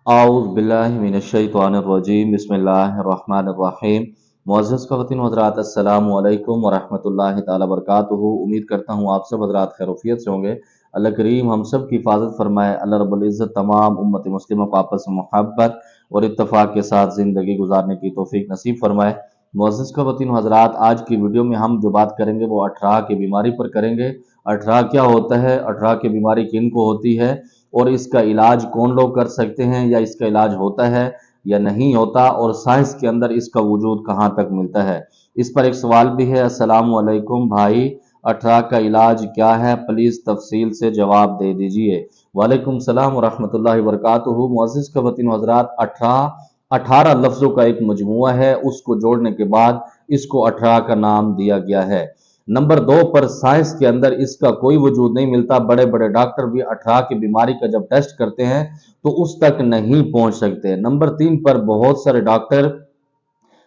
आऊज़ बिल्लाहि मिनश्शैतानिर्रजीम बिस्मिल्लाहिर्रहमानिर्रहीम। मुअज़्ज़ज़ ख़वातीन व हज़रात, अस्सलामु अलैकुम व रहमतुल्लाहि तआला बरकातुहू। उम्मीद करता हूँ आप सब हज़रात खैरियत से होंगे। अल्लाह करीम हम सब की हिफाजत फरमाए। अल्लाह रब्बुल इज़्ज़त तमाम उम्मत मुस्लिमों को आपस में मोहब्बत और इत्तफ़ाक़ के साथ ज़िंदगी गुजारने की तौफ़ीक नसीब फरमाए। मुअज़्ज़ज़ ख़वातीन व हज़रात, आज की वीडियो में हम जो बात करेंगे वो अठराह की बीमारी पर करेंगे। अठराह क्या होता है, अठराह की बीमारी किन को होती है और इसका इलाज कौन लोग कर सकते हैं, या इसका इलाज होता है या नहीं होता, और साइंस के अंदर इसका वजूद कहाँ तक मिलता है। इस पर एक सवाल भी है। अस्सलामु अलैकुम भाई, अठराह का इलाज क्या है, प्लीज़ तफसील से जवाब दे दीजिए। वालेकुम सलाम व रहमतुल्लाहि व बरकातुहू। मुअज़्ज़िज़ ख़वातीन व हज़रात, अठराह 18 लफ्ज़ों का एक मजमुआ है, उसको जोड़ने के बाद इसको अठराह का नाम दिया गया है। नंबर 2 पर साइंस के अंदर इसका कोई वजूद नहीं मिलता। बड़े बड़े डॉक्टर भी अठराह की बीमारी का जब टेस्ट करते हैं तो उस तक नहीं पहुंच सकते। नंबर 3 पर बहुत सारे डॉक्टर,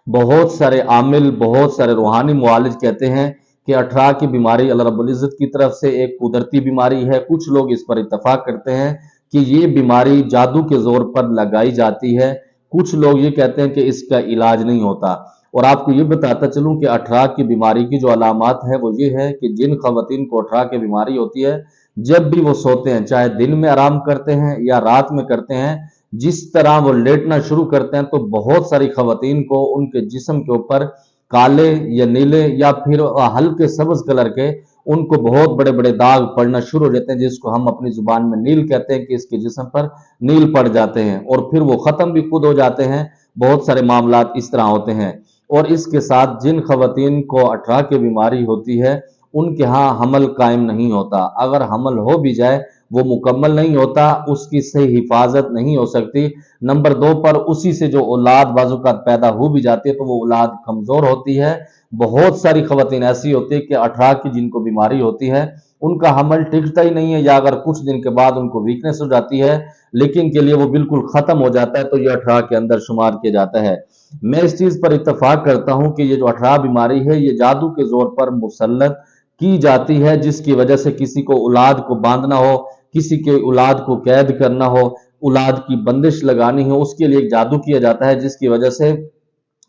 बहुत सारे आमिल, बहुत सारे रूहानी मुआलिज कहते हैं कि अठराह की बीमारी अल्लाह रब्बुल इज़्ज़त की तरफ से एक कुदरती बीमारी है। कुछ लोग इस पर इत्तफाक करते हैं कि ये बीमारी जादू के जोर पर लगाई जाती है। कुछ लोग ये कहते हैं कि इसका इलाज नहीं होता। और आपको ये बताता चलूं कि अठराह की बीमारी की जो अलामात है वो ये है कि जिन खवातीन को अठराह की बीमारी होती है, जब भी वो सोते हैं, चाहे दिन में आराम करते हैं या रात में करते हैं, जिस तरह वो लेटना शुरू करते हैं तो बहुत सारी खवातीन को उनके जिस्म के ऊपर काले या नीले या फिर हल्के सब्ज कलर के उनको बहुत बड़े बड़े दाग पड़ना शुरू हो जाते हैं, जिसको हम अपनी जुबान में नील कहते हैं कि इसके जिस्म पर नील पड़ जाते हैं, और फिर वो खत्म भी खुद हो जाते हैं। बहुत सारे मामलात इस तरह होते हैं। और इसके साथ जिन खवातीन को अठराह की बीमारी होती है उनके यहाँ हमल कायम नहीं होता। अगर हमल हो भी जाए वो मुकम्मल नहीं होता, उसकी सही हिफाजत नहीं हो सकती। नंबर 2 पर उसी से जो औलाद बाजुकात पैदा हो भी जाती है तो वो औलाद कमजोर होती है। बहुत सारी खवातीन ऐसी होती है कि अठराह की जिनको बीमारी होती है उनका हमल टिकता ही नहीं है, या अगर कुछ दिन के बाद उनको वीकनेस हो जाती है लेकिन के लिए वो बिल्कुल खत्म हो जाता है, तो ये अठराह के अंदर शुमार किया जाता है। मैं इस चीज पर इत्तफाक करता हूं कि ये जो अठराह बीमारी है ये जादू के जोर पर मुसल्लत की जाती है, जिसकी वजह से किसी को औलाद को बांधना हो, किसी के औलाद को कैद करना हो, औलाद की बंदिश लगानी हो, उसके लिए एक जादू किया जाता है, जिसकी वजह से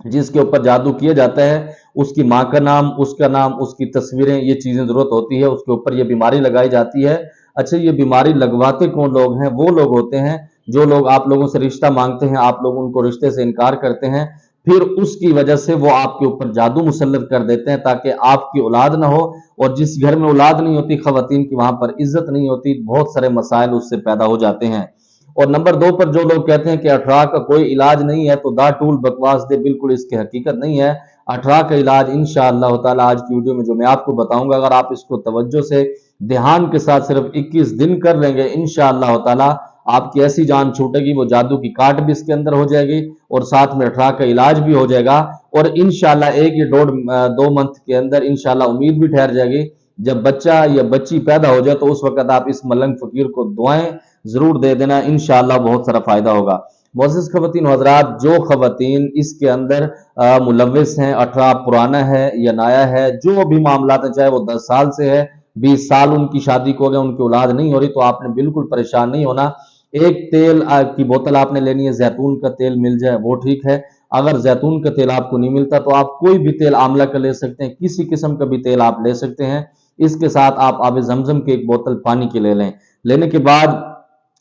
जिसके ऊपर जादू किया जाता है उसकी माँ का नाम, उसका नाम, उसकी तस्वीरें, ये चीजें जरूरत होती है, उसके ऊपर ये बीमारी लगाई जाती है। अच्छा, ये बीमारी लगवाते कौन लोग हैं? वो लोग होते हैं जो लोग आप लोगों से रिश्ता मांगते हैं, आप लोग उनको रिश्ते से इनकार करते हैं, फिर उसकी वजह से वो आपके ऊपर जादू मुसल्लत कर देते हैं ताकि आपकी औलाद ना हो। और जिस घर में औलाद नहीं होती खवातीन की, वहां पर इज्जत नहीं होती, बहुत सारे मसाइल उससे पैदा हो जाते हैं। और नंबर 2 पर जो लोग कहते हैं कि अठराह का कोई इलाज नहीं है, तो दा टूल बकवास दे, बिल्कुल इसकी हकीकत नहीं है। अठराह का इलाज इंशाअल्लाह ताला आज की वीडियो में जो मैं आपको बताऊंगा, अगर आप इसको तवज्जो से ध्यान के साथ सिर्फ 21 दिन कर लेंगे, इंशाअल्लाह ताला आपकी ऐसी जान छूटेगी, वो जादू की काट भी इसके अंदर हो जाएगी और साथ में अठराह का इलाज भी हो जाएगा। और इंशाअल्लाह एक या 2 मंथ के अंदर इंशाअल्लाह उम्मीद भी ठहर जाएगी। जब बच्चा या बच्ची पैदा हो जाए तो उस वक्त आप इस मलंग फकीर को दुआएं जरूर दे देना, इंशाअल्लाह बहुत सारा फायदा होगा। मोअज़्ज़िज़ ख़वातीन हज़रात, जो ख़वातीन इसके अंदर मुलव्विस हैं, अठराह पुराना है या नया है, जो भी मामला है, चाहे वो 10 साल से है, 20 साल उनकी शादी को हो गया, उनकी औलाद नहीं हो रही, तो आपने बिल्कुल परेशान नहीं होना। एक तेल की बोतल आपने लेनी है, जैतून का तेल मिल जाए वो ठीक है। अगर जैतून का तेल आपको नहीं मिलता तो आप कोई भी तेल आंवला का ले सकते हैं, किसी किस्म का भी तेल आप ले सकते हैं। इसके साथ आप आब जमजम की एक बोतल पानी की ले लें। लेने के बाद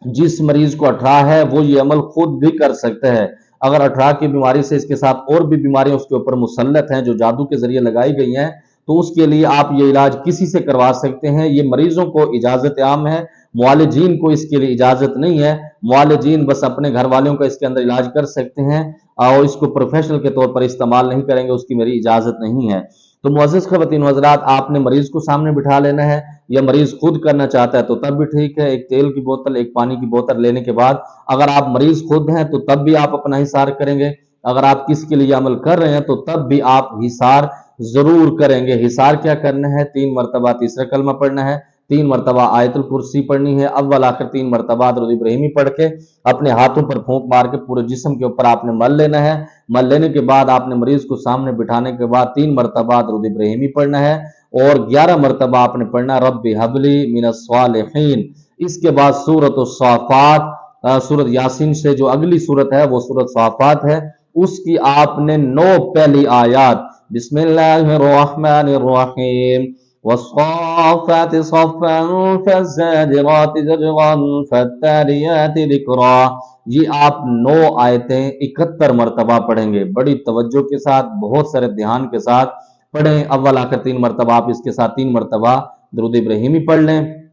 जिस मरीज को अठराह है वो ये अमल खुद भी कर सकता है। अगर अठराह की बीमारी से इसके साथ और भी बीमारियां उसके ऊपर मुसल्लत हैं जो जादू के जरिए लगाई गई हैं, तो उसके लिए आप ये इलाज किसी से करवा सकते हैं। ये मरीजों को इजाजत आम है, मुआलिजीन को इसके लिए इजाजत नहीं है। मुआलिजीन बस अपने घर वालों का इसके अंदर इलाज कर सकते हैं और इसको प्रोफेशनल के तौर पर इस्तेमाल नहीं करेंगे, उसकी मेरी इजाजत नहीं है। तो मुअज़्ज़िज़ ख़वातीन हज़रात, आपने मरीज को सामने बिठा लेना है, या मरीज खुद करना चाहता है तो तब भी ठीक है। एक तेल की बोतल, एक पानी की बोतल लेने के बाद, अगर आप मरीज खुद हैं तो तब भी आप अपना हिसार करेंगे। अगर आप किसके लिए अमल कर रहे हैं तो तब भी आप हिसार जरूर करेंगे। हिसार क्या करना है? 3 मरतबा तीसरा कलमा पढ़ना है, 3 मरतबा आयतुल कुर्सी पढ़नी है, अव्वल आखिर 3 मरतबा दरूद इब्राहिमी पढ़ के अपने हाथों पर फूंक मार के पूरे जिस्म के ऊपर आपने मल लेना है। मल लेने के बाद आपने मरीज को सामने बिठाने के बाद 3 मरतबा दरूद इब्राहिमी पढ़ना है और 11 मरतबा आपने पढ़ना रब्बी हबली मिनस सालिहीन। इसके बाद सूरत साफात सूरत यासीन से जो अगली सूरत है वो सूरत साफात है, उसकी आपने 9 पहली आयात बिस्मिल्लाहिर्रहमानिर्रहीम वस्साफात सफ़्फ़न फज़्ज़ाजिरात ज़ज्रन फत्तारियात ज़िक्रा, ये आप 9 आयतें 71 मरतबा पढ़ेंगे। बड़ी तवज्जो के साथ, बहुत सारे ध्यान के साथ पढ़ें। अव्वल आखिर 3 मरतबा आप इसके साथ 3 मरतबा दुरूद इब्राहिमी पढ़ लें।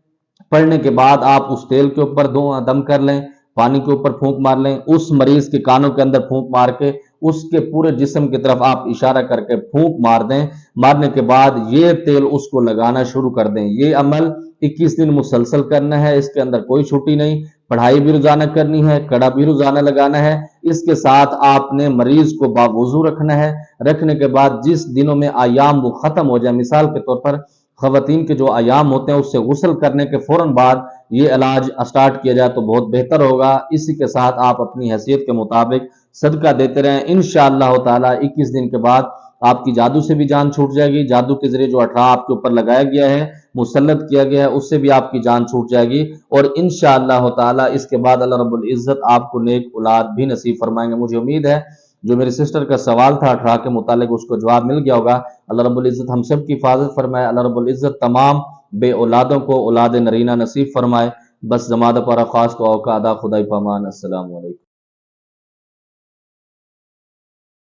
पढ़ने के बाद आप उस तेल के ऊपर दो दम कर लें, पानी के ऊपर फूंक मार लें, उस मरीज के कानों के अंदर फूंक मार के उसके पूरे जिस्म की तरफ आप इशारा करके फूंक मार दें। मारने के बाद ये तेल उसको लगाना शुरू कर दें। ये अमल 21 दिन मुसलसल करना है, इसके अंदर कोई छुट्टी नहीं। पढ़ाई भी रोजाना करनी है, कड़ा भी रोजाना लगाना है। इसके साथ आपने मरीज को बावुजू रखना है। रखने के बाद जिस दिनों में आयाम वो खत्म हो जाए, मिसाल के तौर पर खवातीन के जो आयाम होते हैं उससे गुस्ल करने के फौरन बाद ये इलाज स्टार्ट किया जाए तो बहुत बेहतर होगा। इसी के साथ आप अपनी हैसियत के मुताबिक सदका देते रहें। इंशाअल्लाह ताला 21 दिन के बाद आपकी जादू से भी जान छूट जाएगी। जादू के जरिए जो अठरा आपके ऊपर लगाया गया है, मुसल्लत किया गया है, उससे भी आपकी जान छूट जाएगी। और इंशाअल्लाह ताला इसके बाद अल्लाह रब्बुल इज्जत आपको नेक औलाद भी नसीब फरमाएंगे। मुझे उम्मीद है जो मेरी सिस्टर का सवाल था अठरा के मुतालिक उसको जवाब मिल गया होगा। अल्लाह रब्बुल इज्जत हम सब की हिफाजत फरमाए। अल्लाह रब्बुल इज्जत तमाम बे औलादों को औलाद नरीना नसीब फरमाए। बस जमात पर खास तो औका अदा खुदाई पामान। अस्सलाम वालेकुम।